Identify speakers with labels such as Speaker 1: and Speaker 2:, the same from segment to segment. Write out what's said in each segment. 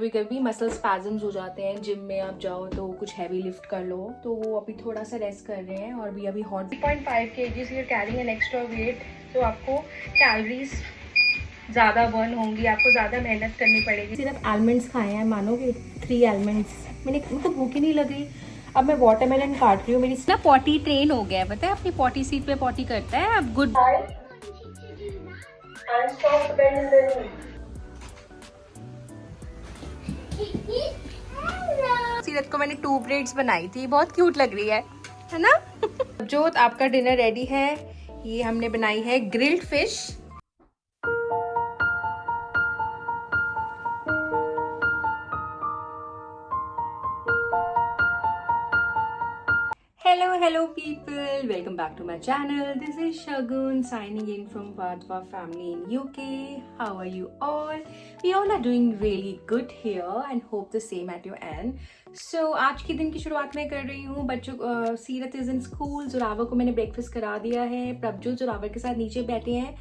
Speaker 1: कभी कभी muscle spasms हो जाते हैं, जिम में आप जाओ तो कुछ हैवी लिफ्ट कर लो, तो वो अभी थोड़ा सा रेस्ट कर रहे हैं। और भी अभी hot 3.5 kgs you carrying an extra weight, तो आपको कैलोरीज ज़्यादा बर्न होंगी, आपको ज़्यादा मेहनत करनी पड़ेगी। सिर्फ आलमंड्स खाए हैं, मानोगे 3 आलमंड्स, मैंने मतलब भूख ही नहीं लग रही। अब मैं वाटरमेलन काट रही हूँ। मेरी ना पॉटी ट्रेन हो गया है, पता है, अपनी पॉटी सीट पे पॉटी करता है अब। गुड सीरत को मैंने 2 ब्रेड्स बनाई थी, बहुत क्यूट लग रही है ना। जोत, आपका डिनर रेडी है। ये हमने बनाई है grilled fish. Hello people, welcome back to my channel. This is Shagun signing in from Vadva family in UK. How are you all? We all are doing really good here and hope the same at your end. So आज के दिन की शुरुआत मैं कर रही हूँ। बच्चों सीरत इज इन स्कूल। जोरावर को मैंने ब्रेकफास्ट करा दिया है। प्रभजोत जोरावर के साथ नीचे बैठे हैं।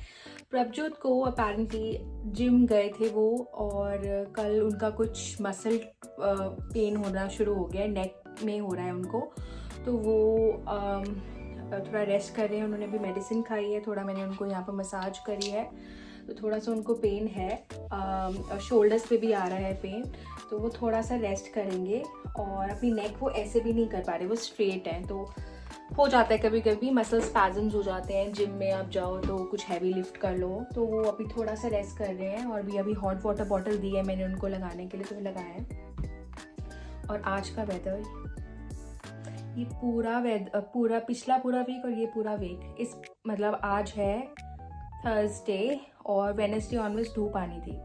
Speaker 1: प्रभजोत को अपेरेंटली जिम गए थे वो, और कल उनका कुछ मसल पेन होना शुरू हो गया है, नेक में हो रहा है उनको, तो वो थोड़ा रेस्ट कर रहे हैं। उन्होंने भी मेडिसिन खाई है, थोड़ा मैंने उनको यहाँ पर मसाज करी है, तो थोड़ा सा उनको पेन है। शोल्डर्स पे भी आ रहा है पेन, तो वो थोड़ा सा रेस्ट करेंगे। और अपनी नेक वो ऐसे भी नहीं कर पा रहे, वो स्ट्रेट हैं, तो हो जाता है कभी कभी मसल स्पैज़म्स हो जाते हैं। जिम में आप जाओ तो कुछ हैवी लिफ्ट कर लो, तो वो अभी थोड़ा सा रेस्ट कर रहे हैं। और भी अभी हॉट वाटर बॉटल दी है मैंने उनको लगाने के लिए, तो वो लगाया है। और आज का वेदर, ये पूरा पिछला पूरा वीक और ये पूरा वीक, इस मतलब आज है थर्सडे और वेडनेसडे ऑनवर्ड्स धूप आनी थी,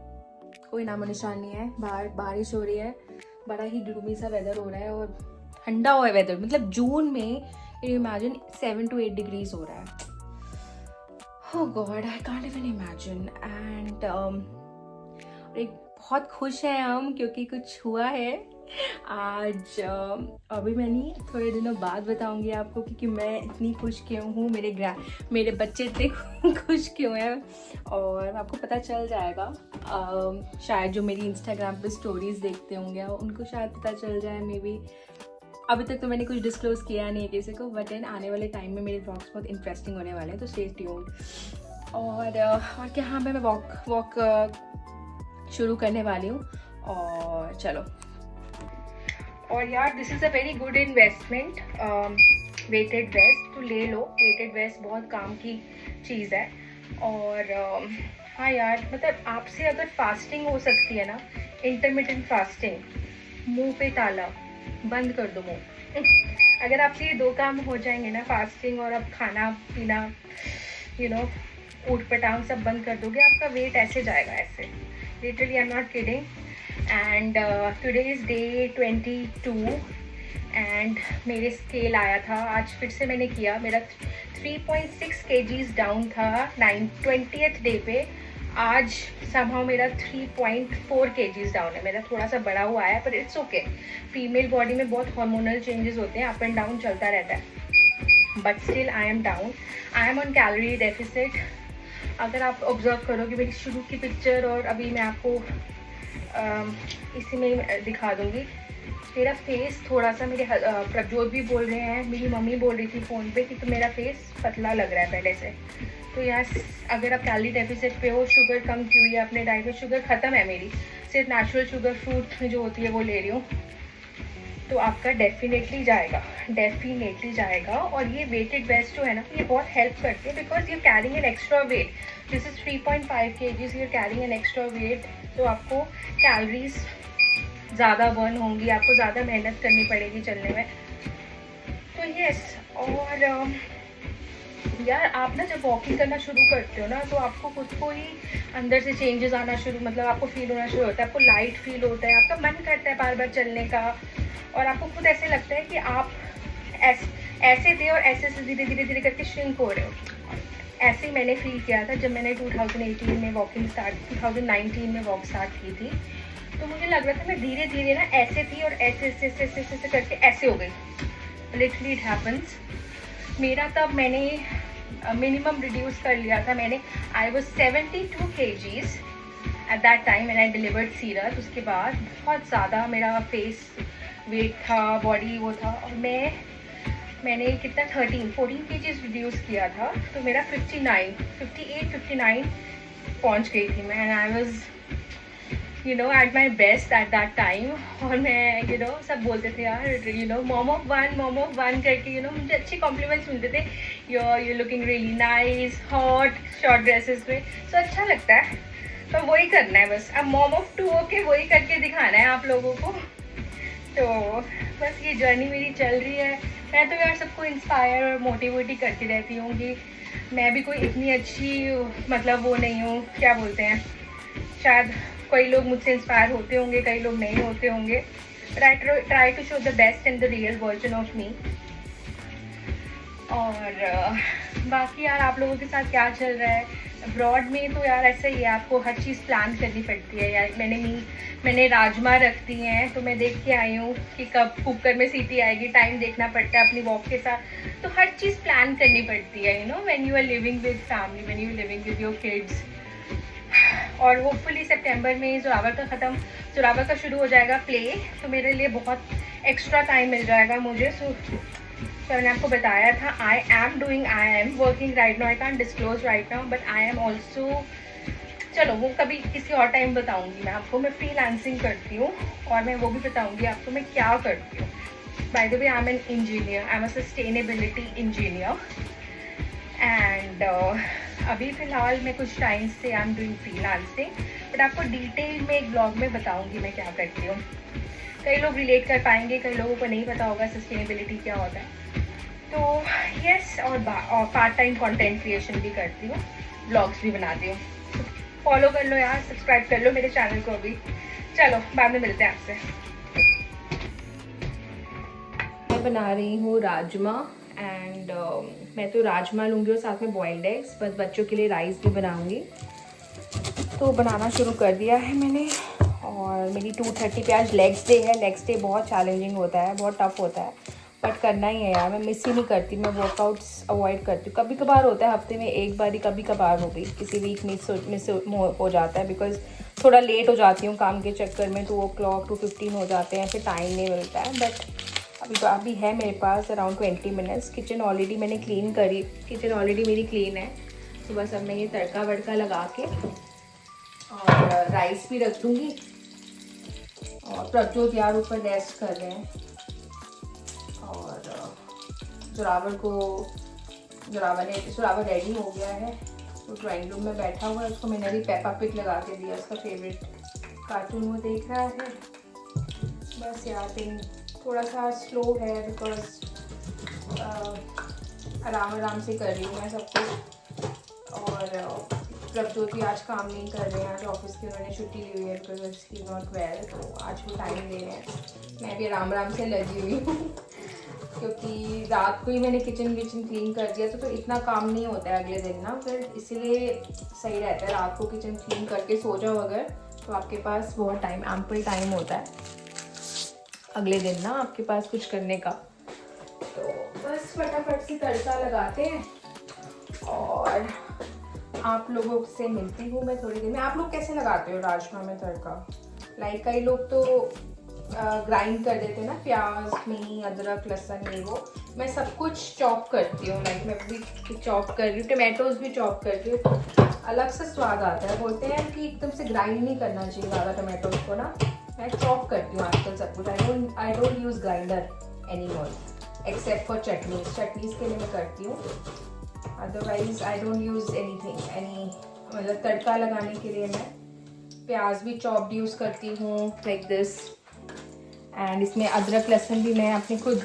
Speaker 1: कोई नामो निशान नहीं है। बाहर बारिश हो रही है, बड़ा ही ग्लूमी सा वेदर हो रहा है और ठंडा हुआ है वेदर। मतलब जून में इमेजिन 7 to 8 डिग्रीज हो रहा है। Oh God, I can't even imagine. And एक बहुत खुश हैं हम क्योंकि कुछ हुआ है आज। अभी मैं नहीं, थोड़े दिनों बाद बताऊंगी आपको कि मैं इतनी खुश क्यों हूँ, मेरे बच्चे इतने खुश क्यों हैं, और आपको पता चल जाएगा। शायद जो मेरी इंस्टाग्राम पे स्टोरीज देखते होंगे उनको शायद पता चल जाए, मे बी। अभी तक तो मैंने कुछ डिस्क्लोज किया नहीं है किसी को, बट आने वाले टाइम में मेरे व्लॉग्स बहुत इंटरेस्टिंग होने वाले हैं, तो स्टे ट्यून्ड। और क्या, हाँ, मैं वॉक शुरू करने वाली हूँ। और चलो। और यार, this is a very good investment, weighted vest, तो ले लो। वेटेड वेस्ट बहुत काम की चीज़ है। और हाँ यार, मतलब आपसे अगर फास्टिंग हो सकती है ना, इंटरमिटेंट फास्टिंग, मुंह पे ताला, बंद कर दो मुंह। अगर आपसे ये 2 काम हो जाएंगे ना, फास्टिंग और अब खाना पीना, ऊट पटांग सब बंद कर दोगे, आपका वेट ऐसे जाएगा, ऐसे। Literally, I am not kidding. And today is day 22 and मेरे स्केल आया था आज, फिर से मैंने किया। मेरा 3.6 kgs डाउन था 20th डे पे। आज समहाउ मेरा 3.4 kgs डाउन है। मेरा थोड़ा सा बड़ा हुआ है, पर इट्स ओके। फीमेल बॉडी में बहुत हार्मोनल चेंजेस होते हैं, अप एंड डाउन चलता रहता है, but still I am down. I am on calorie deficit. अगर आप ऑब्जर्व करोगे मेरी शुरू की पिक्चर, और अभी मैं आपको इसी में दिखा दूँगी, मेरा फेस थोड़ा सा, मेरे प्रज्योत भी बोल रहे हैं, मेरी मम्मी बोल रही थी फ़ोन पे कि तो मेरा फेस पतला लग रहा है पहले से। तो यार, अगर आप कैलोरी डेफिसिट पे हो, शुगर कम की हुई है अपने डाइट में, शुगर ख़त्म है मेरी, सिर्फ नेचुरल शुगर फ्रूट में जो होती है वो ले रही हूँ, तो आपका डेफिनेटली जाएगा। और ये वेटेड वेस्ट जो है ना, ये बहुत हेल्प करती है, because you carrying an extra weight. This is 3.5 kgs, you carrying an extra weight, तो आपको कैलोरीज ज़्यादा बर्न होंगी, आपको ज़्यादा मेहनत करनी पड़ेगी चलने में। तो यस। और यार, आप ना जब वॉकिंग करना शुरू करते हो ना, तो आपको खुद को ही अंदर से चेंजेस आना शुरू, मतलब आपको फील होना शुरू होता है, आपको लाइट फील होता है, आपका मन करता है बार बार चलने का, और आपको खुद ऐसे लगता है कि आप ऐसे थे और ऐसे से धीरे धीरे करके श्रिंक हो रहे हो। ऐसे ही मैंने फील किया था जब मैंने 2018 में वॉकिंग 2019 में वॉक स्टार्ट की थी, तो मुझे लग रहा था मैं धीरे धीरे ना ऐसे थी और ऐसे करके ऐसे हो गई। Literally it happens. मेरा तब मैंने मिनिमम रिड्यूस कर लिया था मैंने। I was 72 kgs at that time and I delivered सीरत। उसके बाद बहुत ज़्यादा मेरा फेस वेट था, बॉडी वो था, और मैंने कितना 14 केजीज रिड्यूस किया था, तो मेरा 58-59 पहुंच गई थी मैं। And I was at my best at that time. और मैं सब बोलते थे यार मॉम ऑफ वन करके मुझे अच्छे कॉम्प्लीमेंट्स मिलते थे, you looking really nice, hot, short dresses में। सो अच्छा लगता है, तो वही करना है बस। अब मॉम ऑफ 2 होके वही करके दिखाना है आप लोगों को। तो बस ये जर्नी मेरी चल रही है। मैं तो यार सबको इंस्पायर और मोटिवेट ही करती रहती हूँ कि मैं भी कोई इतनी अच्छी मतलब वो नहीं हूँ, क्या बोलते हैं, शायद कई लोग मुझसे इंस्पायर होते होंगे, कई लोग नहीं होते होंगे, but I try to show the best and the real version of me. और बाकी यार आप लोगों के साथ क्या चल रहा है अब्रॉड में? तो यार ऐसा ही है, आपको हर चीज़ प्लान करनी पड़ती है यार। मैंने राजमा रख दी हैं, तो मैं देख के आई हूँ कि कब कुकर में सीटी आएगी, टाइम देखना पड़ता है अपनी वॉक के साथ। तो हर चीज़ प्लान करनी पड़ती है when you are living with family, when you are living with your kids. और होपफुली सितंबर में जोरावर का शुरू हो जाएगा प्ले, तो मेरे लिए बहुत एक्स्ट्रा टाइम मिल जाएगा मुझे। तो मैंने आपको बताया था I am working right now, I can't disclose right now, but I am also, चलो वो कभी किसी और टाइम बताऊंगी मैं आपको। मैं फ्रीलांसिंग करती हूँ और मैं वो भी बताऊंगी आपको मैं क्या करती हूँ। By the way I am an engineer, I am a sustainability engineer. And अभी फ़िलहाल मैं कुछ टाइम से I am doing freelancing, but आपको डिटेल में एक ब्लॉग में बताऊंगी मैं क्या करती हूँ। कई लोग रिलेट कर पाएंगे, कई लोगों को नहीं पता होगा सस्टेनेबिलिटी क्या होता है। तो यस, और पार्ट टाइम कंटेंट क्रिएशन भी करती हूँ, ब्लॉग्स भी बनाती हूँ। फॉलो कर लो यार, सब्सक्राइब कर लो मेरे चैनल को अभी। चलो बाद में मिलते हैं आपसे। मैं बना रही हूँ राजमा एंड मैं तो राजमा लूँगी और साथ में बॉइल्ड एग्स, बस बच्चों के लिए राइस भी बनाऊँगी। तो बनाना शुरू कर दिया है मैंने। और मेरी 2:30 पे आज लेग्स डे है। लेग्स डे बहुत चैलेंजिंग होता है, बहुत टफ होता है, बट करना ही है यार। मैं मिस ही नहीं करती, मैं वर्कआउट्स अवॉइड करती हूँ। कभी कभार होता है, हफ्ते में एक बार ही कभी कभार हो गई, किसी वीक मिस हो जाता है, बिकॉज थोड़ा लेट हो जाती हूँ काम के चक्कर में। 2 o'clock 2:15 हो जाते हैं, फिर टाइम नहीं मिलता है। बट अभी है मेरे पास अराउंड 20 मिनट्स। किचन ऑलरेडी मैंने क्लीन करी, किचन ऑलरेडी मेरी क्लीन है। तो बस अब मैं ये तड़का वड़का लगा के और राइस भी रख दूँगी। और प्रज्योत यार ऊपर रेस्ट कर रहे हैं, और जोरावर रेडी हो गया है, वो ड्राइंग रूम में बैठा हुआ है। उसको मैंने अभी पेपा पिग लगा के दिया, उसका फेवरेट कार्टून वो देख रहा है। बस यार दिन थोड़ा सा स्लो है, बिकॉज आराम से कर रही हूँ मैं सब कुछ। और प्रभजोत भी आज काम नहीं कर रहे हैं, आज ऑफिस की उन्होंने छुट्टी ली हुई है, because he is not well. तो आज वो टाइम दे रहे हैं, मैं भी आराम से लगी हुई हूँ क्योंकि रात को ही मैंने किचन क्लीन कर दिया तो इतना काम नहीं होता है अगले दिन ना, फिर इसीलिए सही रहता है रात को किचन क्लीन करके सो जाओ अगर, तो आपके पास बहुत टाइम, एम्पल टाइम होता है अगले दिन ना आपके पास कुछ करने का। तो बस फटाफट से तड़का लगाते हैं और आप लोगों से मिलती हूँ मैं थोड़ी देर में। आप लोग कैसे लगाते हो राजमा में तड़का? लाइक कई लोग तो ग्राइंड कर देते हैं ना, प्याज में अदरक लहसुन ये वो। मैं सब कुछ चॉप करती हूँ, लाइक मैं भी चॉप कर रही हूँ, टमाटोज भी चॉप करती हूँ, अलग से स्वाद आता है। बोलते हैं कि एकदम से ग्राइंड नहीं करना चाहिए ज़्यादा टमाटोज को ना। मैं चॉप करती हूँ आजकल सब कुछ। I don't use grinder any more except for chutneys के लिए मैं करती हूँ, otherwise I don't use any मतलब तड़का लगाने के लिए मैं प्याज भी चॉप्ड यूज़ करती हूँ लाइक दिस। एंड इसमें अदरक लहसुन भी मैं अपने खुद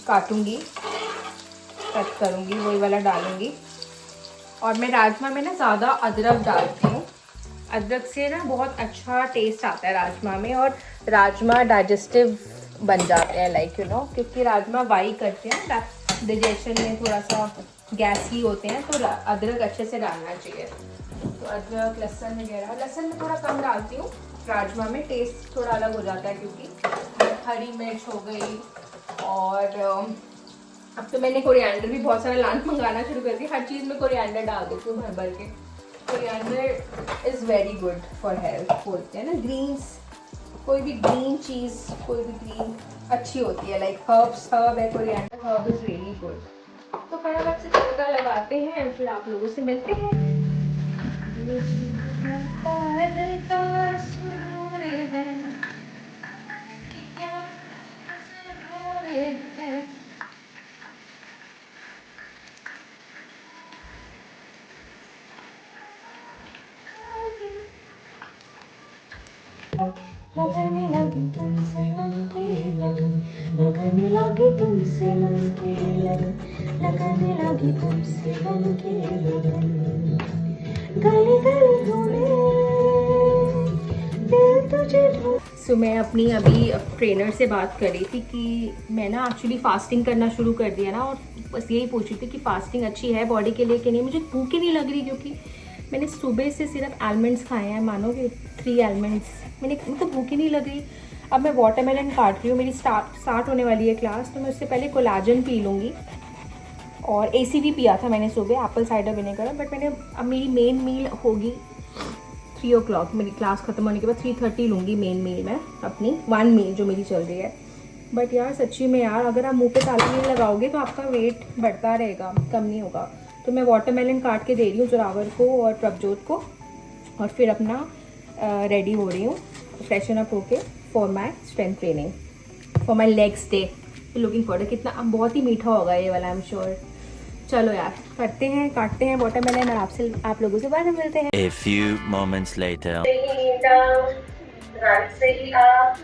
Speaker 1: काटूंगी, कट करूँगी, वही वाला डालूँगी। और मैं राजमा में ना ज़्यादा अदरक डालती हूँ, अदरक से ना बहुत अच्छा टेस्ट आता है राजमा में, और राजमा डाइजेस्टिव बन जाते हैं लाइक क्योंकि राजमा वाई करते हैं, डाइजेशन में थोड़ा सा गैसी होते हैं, तो अदरक अच्छे से डालना चाहिए। तो अदरक लहसुन वगैरह, लहसुन में थोड़ा कम डालती हूँ राजमा में, टेस्ट थोड़ा अलग हो जाता है क्योंकि हरी मिर्च हो गई। और अब तो मैंने कोरिएंडर भी बहुत सारा मंगाना शुरू कर दिया, हर चीज़ में कोरिएंडर डाल देती हूँ भर भर के। Coriander is very good for health बोलते हैं ना। ग्रीन्स, कोई भी ग्रीन चीज़, कोई भी ग्रीन अच्छी होती है। लाइक हर्ब है, coriander herb is really good. तो फटाफट से तड़का लगाते हैं, फिर आप लोगों से मिलते हैं। सो मैं अपनी अभी ट्रेनर से बात कर रही थी कि मैं ना एक्चुअली फास्टिंग करना शुरू कर दिया ना, और बस यही पूछ रही थी कि फास्टिंग अच्छी है बॉडी के लिए कि नहीं। मुझे भूख ही नहीं लग रही क्योंकि मैंने सुबह से सिर्फ आलमंड्स खाए हैं, मानोगे 3 आलमंड्स। मुझे भूख ही नहीं लग रही। अब मैं वाटरमेलन काट रही हूँ, मेरी स्टार्ट होने वाली है क्लास, तो मैं उससे पहले कोलाजन पी लूँगी। और ACV पिया था मैंने सुबह, एप्पल साइडर विनेगर। बट मैंने अब मेरी मेन मील होगी 3 o'clock, मेरी क्लास ख़त्म होने के बाद 3:30 लूँगी मेन मील में अपनी, 1 मील जो मेरी चल रही है। बट यार सच्ची में यार, अगर आप मुँह पे ताला नहीं लगाओगे तो आपका वेट बढ़ता रहेगा, कम नहीं होगा। तो मैं वाटरमेलन काट के दे रही हूँ जोरावर को और प्रभजोत को, और फिर अपना रेडी हो रही हूँ फ्रेशन अप होके for my strength training, for my legs day. Looking forward. कितना बहुत ही मीठा होगा ये वाला, आई एम श्योर। चलो यार करते हैं, काटते हैं वाटरमेलन, और आप लोगों से बाद में मिलते हैं।
Speaker 2: A few moments later.
Speaker 3: Right से ही आप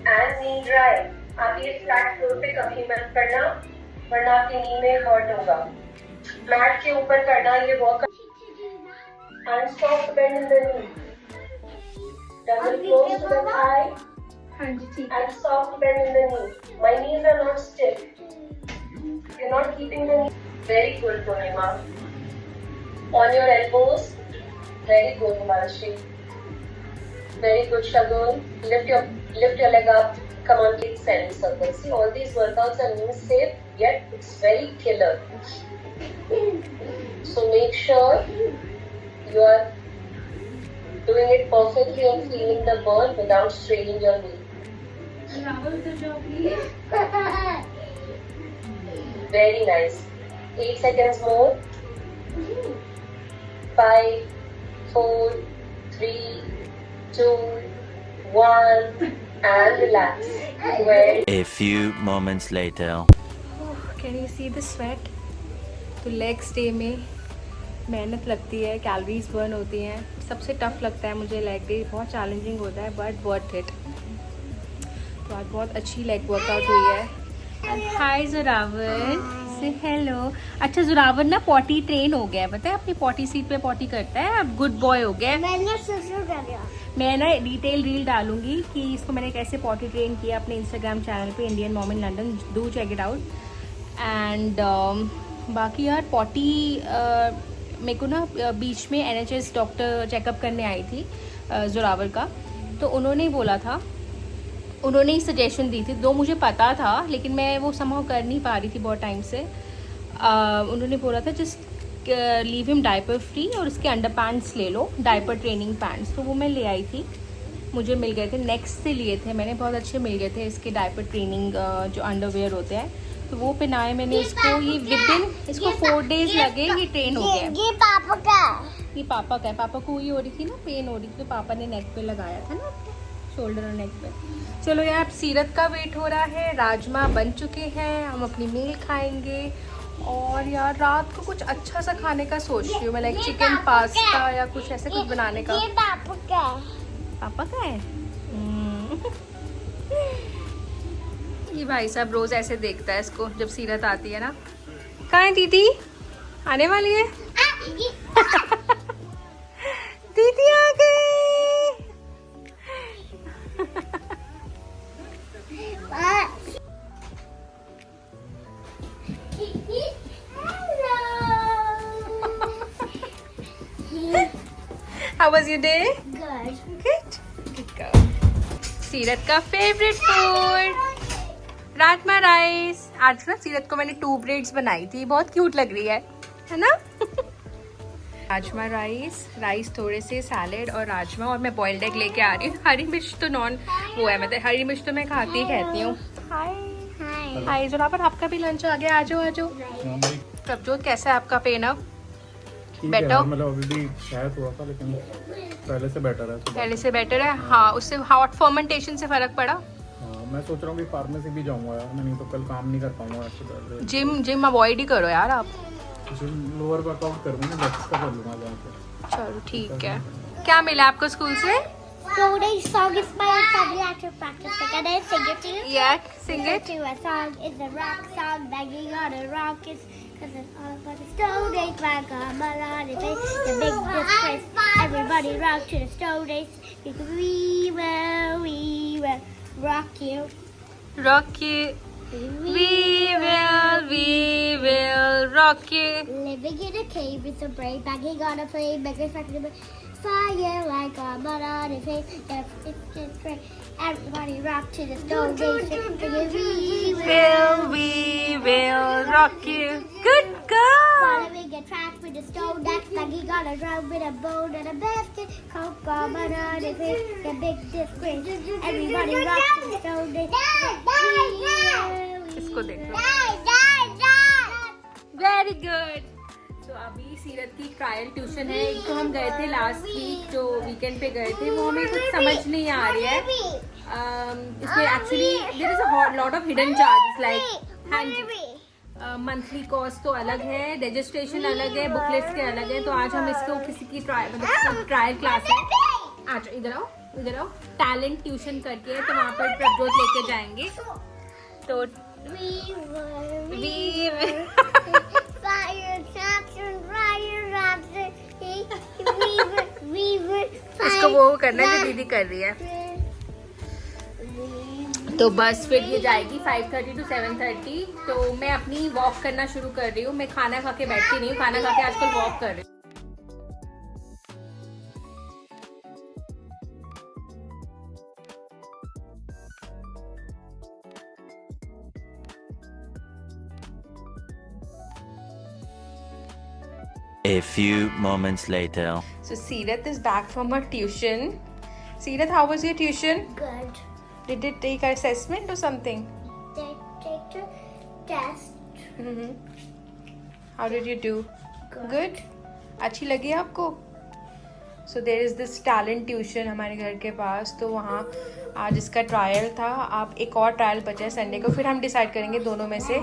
Speaker 3: एंड नी राइट। आप ये फ्लैट फ्लोर पे कभी मत करना, वरना आपकी नी में हर्ट होगा। मैट के ऊपर करना ये walk. And soft bend in the knee, double close to the thigh.
Speaker 1: हाँ जी ठीक
Speaker 3: and soft bend in the knee. My knees are not stiff, you are not keeping the knee. Very good Purnima. On your elbows, very good Himanshi, very good Shagun. Lift your leg up, come on, keep semicircle. See, all these workouts are knee safe, yet it's very killer. So make sure you are doing it perfectly and feeling the burn without straining your knee. Very nice. 8 seconds more. 5, 4, 3, 2, 1, and relax. Well.
Speaker 2: A few moments later.
Speaker 1: Can you see the sweat? तो legs day में मेहनत लगती है, calories burn होती हैं। सबसे tough लगता है मुझे लेग डे, बहुत चैलेंजिंग होता है बट वर्थ इट। तो आज बहुत अच्छी लेग वर्कआउट हुई है। हाय जोरावर, से हेलो। अच्छा जोरावर ना पॉटी ट्रेन हो गया है, पता है, अपनी पॉटी सीट पे पॉटी करता है, अब गुड बॉय हो गया। मैं ना डिटेल रील डालूंगी कि इसको मैंने कैसे पॉटी ट्रेन किया अपने इंस्टाग्राम चैनल पे, Indian mom in London, do check it out. And बाकी यार पॉटी मेरे को ना बीच में NHS डॉक्टर चेकअप करने आई थी जोरावर का, तो उन्होंने बोला था, उन्होंने ही सजेशन दी थी, दो मुझे पता था लेकिन मैं वो समहाउ कर नहीं पा रही थी बहुत टाइम से। उन्होंने बोला था just leave him diaper free और उसके अंडर पैंट्स ले लो, डायपर ट्रेनिंग पैंट्स। तो वो मैं ले आई थी, मुझे मिल गए थे, नेक्स्ट से लिए थे मैंने, बहुत अच्छे मिल गए थे इसके डायपर ट्रेनिंग जो अंडरवेयर होते हैं, तो वो पहनाए मैंने इसको। ये विदिन इसको 4 days लगे, ये ट्रेन हो गया।
Speaker 4: ये पापा का,
Speaker 1: ये पापा का है, पापा को ये हो रही थी ना, पेन हो रही थी, तो पापा ने नेक पे लगाया था ना, शोल्डर और नेक पे। चलो यार सीरत का वेट हो रहा है, राजमा बन चुके हैं, हम अपनी मील खाएंगे। और यार रात को कुछ अच्छा सा खाने का सोच रही हूँ मैं, लाइक चिकन पास्ता या कुछ ऐसे कुछ बनाने का।
Speaker 4: ये पापा का है।
Speaker 1: पापा का है? ये भाई साहब रोज ऐसे देखता है इसको जब सीरत आती है ना। कहाँ है दीदी? आने वाली है? दीदी आ गई। How was your day?
Speaker 4: Good.
Speaker 1: Good. Good girl. सीरत का फेवरेट फूड राजमा राइस। आज ना सीरत को मैंने 2 braids बनाई थी, बहुत क्यूट लग रही है ना? राजमा राइस थोड़े से सैलेड और राजमा, और मैं बॉइल्ड एग लेके आ रही हूँ। हरी मिर्च तो नॉन वो है, मतलब हरी मिर्च तो मैं खाती ही कहती हूँ। हाय जुना, पर आपका भी लंच आ गया, आ जाओ। प्रभजोत कैसा है आपका पेन अब? बेटर,
Speaker 4: मतलब अभी भी शायद हुआ था लेकिन पहले से बेटर है। हाँ, उससे हॉट फर्मेंटेशन से फर्क पड़ा। मैं सोच रहा हूँ कि फार्मेसी भी जाऊंगा यार, मैं नहीं तो कल काम नहीं कर पाऊंगा ऐसे।
Speaker 1: जिम अवॉइड ही करो यार आप।
Speaker 4: लोअर वर्कआउट करूंगा, लेग्स का कर लूंगा जाके।
Speaker 1: चलो ठीक है। क्या मिला आपको स्कूल से?
Speaker 5: Today's song is my family actor practice. Can I sing it to you?
Speaker 1: Yeah, sing it.
Speaker 5: To a song is a rock song banging on a rock is cause it's all about the stone age like a melody. The big difference. Everybody rock to the stone age because we will rock you.
Speaker 1: Rock you. We will rock you.
Speaker 5: Living in a cave with a brain banging on a flame, making fire like a melody. It's great. Everybody rock to the stone age.
Speaker 1: We will rock you. Good girl.
Speaker 5: Following a track with a stone axe, banging on a drum with a bone and a basket. Coke on banana, the big disgrace. Everybody rock to the stone age.
Speaker 1: इसको देखो। Very good. तो अभी सीरत की trial tuition है। एक तो हम गए थे लास्ट वीक, जो वीकेंड पे गए थे, वो हमें कुछ समझ नहीं आ रही है। इसमें actually there is a lot of hidden charges like monthly cost तो अलग है, रजिस्ट्रेशन अलग है, बुकलेट्स के अलग है। तो आज हम इसको किसी की ट्रायल क्लास है। आज इधर आओ टैलेंट ट्यूशन करके, तो वहाँ पर प्रभजोत लेके जाएंगे। तो इसको वो करना है जो दीदी कर रही है। तो बस फिर ये जाएगी 5:30 to 7:30। तो मैं अपनी वॉक करना शुरू कर रही हूँ। मैं खाना खा के बैठती नहीं हूँ, खाना खा के आजकल वॉक कर रही हूँ।
Speaker 2: A few moments later.
Speaker 1: So Seerat is back from her tuition. Seerat, how was your tuition?
Speaker 5: Good.
Speaker 1: Did it take an assessment or something?
Speaker 5: They take the test.
Speaker 1: How did you do? Good. अच्छी लगी आपको? So there is this talent tuition हमारे घर के पास, तो वहाँ आज इसका ट्रायल था। आप एक और ट्रायल बचा है संडे को, फिर हम डिसाइड करेंगे दोनों में से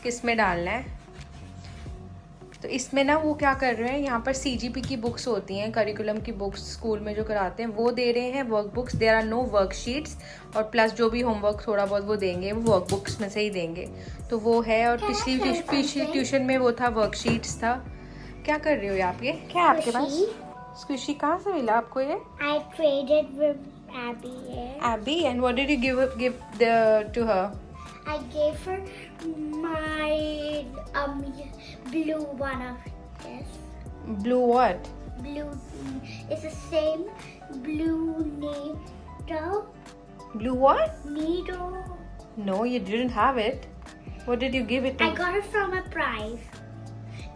Speaker 1: किस में डालना है। तो इसमें ना वो क्या कर रहे हैं, यहाँ पर CGP की बुक्स होती हैं, करिकुलम की बुक्स स्कूल में जो कराते हैं वो दे रहे हैं। Work books, there are no worksheets, और प्लस जो भी होमवर्क थोड़ा बहुत वो देंगे वो वर्क बुक्स में से ही देंगे। तो वो है। और पिछली ट्यूशन में वो था, वर्कशीट्स था। क्या कर रही हो आप? ये क्या है आपके पास? स्क्विशी कहाँ से मिला आपको ये?
Speaker 5: I traded with Abby.
Speaker 1: Abby, and what did you give to her?
Speaker 5: I gave her my blue one of this.
Speaker 1: Blue what?
Speaker 5: Blue. It's the same blue needle.
Speaker 1: Blue what?
Speaker 5: Needle.
Speaker 1: No, you didn't have it. What did you give it to?
Speaker 5: I got it from a prize.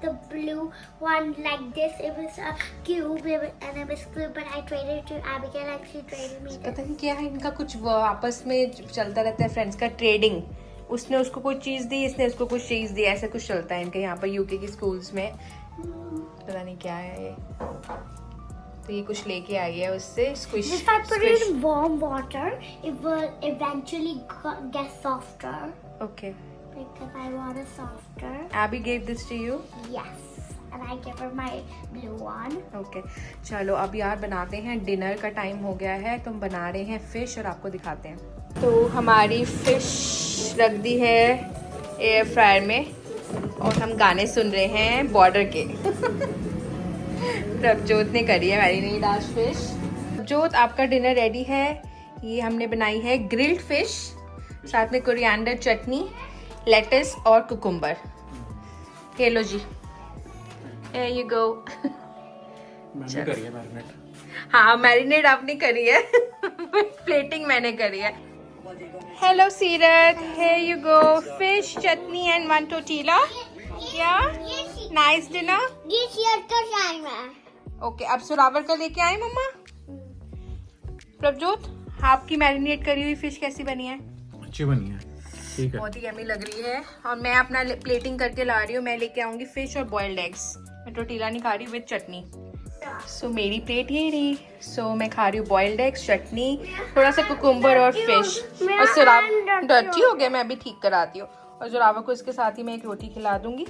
Speaker 5: The blue one like this. It was a cube and it was glue, but I traded it to Abigail and she traded me.
Speaker 1: पता नहीं क्या है इनका, कुछ आपस में चलता रहता है फ्रेंड्स का ट्रेडिंग। उसने उसको कुछ चीज़ दी, इसने उसको कुछ चीज़ दी, ऐसा कुछ चलता है इनके यहाँ पर यूके की स्कूल्स में। पता नहीं क्या है ये। तो ये कुछ लेके आई है उससे squish.
Speaker 5: If I put it in warm water, it will eventually get softer.
Speaker 1: Okay.
Speaker 5: Because I want it softer.
Speaker 1: Abby gave this to you?
Speaker 5: Yes. And I give her my blue one.
Speaker 1: Okay. चलो अब यार बनाते हैं, dinner का time हो गया है। तो हम बना रहे हैं फिश और आपको दिखाते हैं। तो हमारी फिश रख दी है एयर फ्रायर में और हम गाने सुन रहे हैं बॉर्डर के। प्रभजोत ने करी है मैरिनेट आज फिश। प्रभजोत, आपका डिनर रेडी है। ये हमने बनाई है ग्रिल्ड फिश, साथ में कोरिएंडर चटनी, लेटस और कुकुम्बर। ये लो जी, Here you go.
Speaker 4: मैंने करी है मैरिनेट।
Speaker 1: हाँ, मैरिनेट आपने करी है, प्लेटिंग मैंने करी है। Hello Seerat, here you go. Fish, chutney and one tortilla. Yeah?
Speaker 5: Yes, she
Speaker 1: nice dinner.
Speaker 5: This year's the timer.
Speaker 1: Okay, अब सुरावर का लेके आए मम्मा. प्रभजोत, आपकी मैरिनेट करी हुई फिश कैसी बनी है?
Speaker 4: अच्छी बनी है, ठीक है.
Speaker 1: बहुत ही यम्मी लग रही है. और मैं अपना प्लेटिंग करके ला रही हूँ. मैं लेके आऊंगी फिश और बॉइल्ड एग्स. मैं टोटीला नहीं खा रही विद चटनी. सो मेरी प्लेट ये रही. सो मैं खा रही हूँ बॉइल्ड एग्स, चटनी, थोड़ा सा कुकुम्बर और फिश. और सुराव डर्टी हो गया, मैं अभी ठीक कराती हूँ. और जुरावा को इसके साथ ही मैं एक रोटी खिला दूंगी.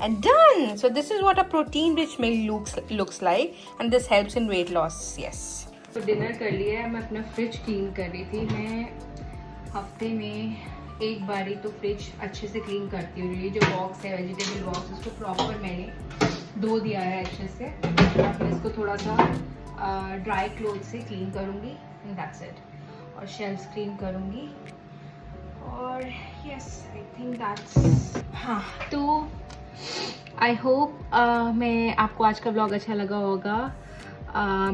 Speaker 1: And done! So this is what a protein-rich meal looks like, and this helps in weight loss. Yes. तो डिनर कर लिया है. मैं अपना फ्रिज क्लीन कर रही थी. मैं हफ्ते में एक बार ही तो फ्रिज अच्छे से क्लीन करती हूँ. ये जो बॉक्स है वेजिटेबल बॉक्स, उसको प्रॉपर मैंने धो दिया है अच्छे से. अब मैं इसको थोड़ा सा ड्राई क्लोथ से क्लीन करूँगी. And that's it. और शेल्फ्स क्लीन करूँगी. और यस, आई थिंक दैट्स. हाँ, तो आई होप मैं आपको आज का व्लॉग अच्छा लगा होगा.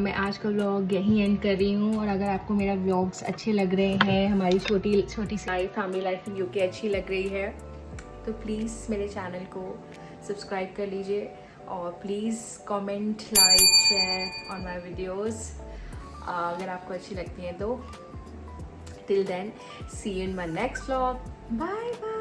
Speaker 1: मैं आज का व्लॉग यहीं एंड कर रही हूँ. और अगर आपको मेरा व्लॉग्स अच्छे लग रहे हैं, हमारी छोटी सी फैमिली लाइफ इन यूके अच्छी लग रही है, तो प्लीज़ मेरे चैनल को सब्सक्राइब कर लीजिए. और please comment, like, share on my videos अगर आपको अच्छी लगती हैं तो. Till then, see you in my next vlog. Bye bye.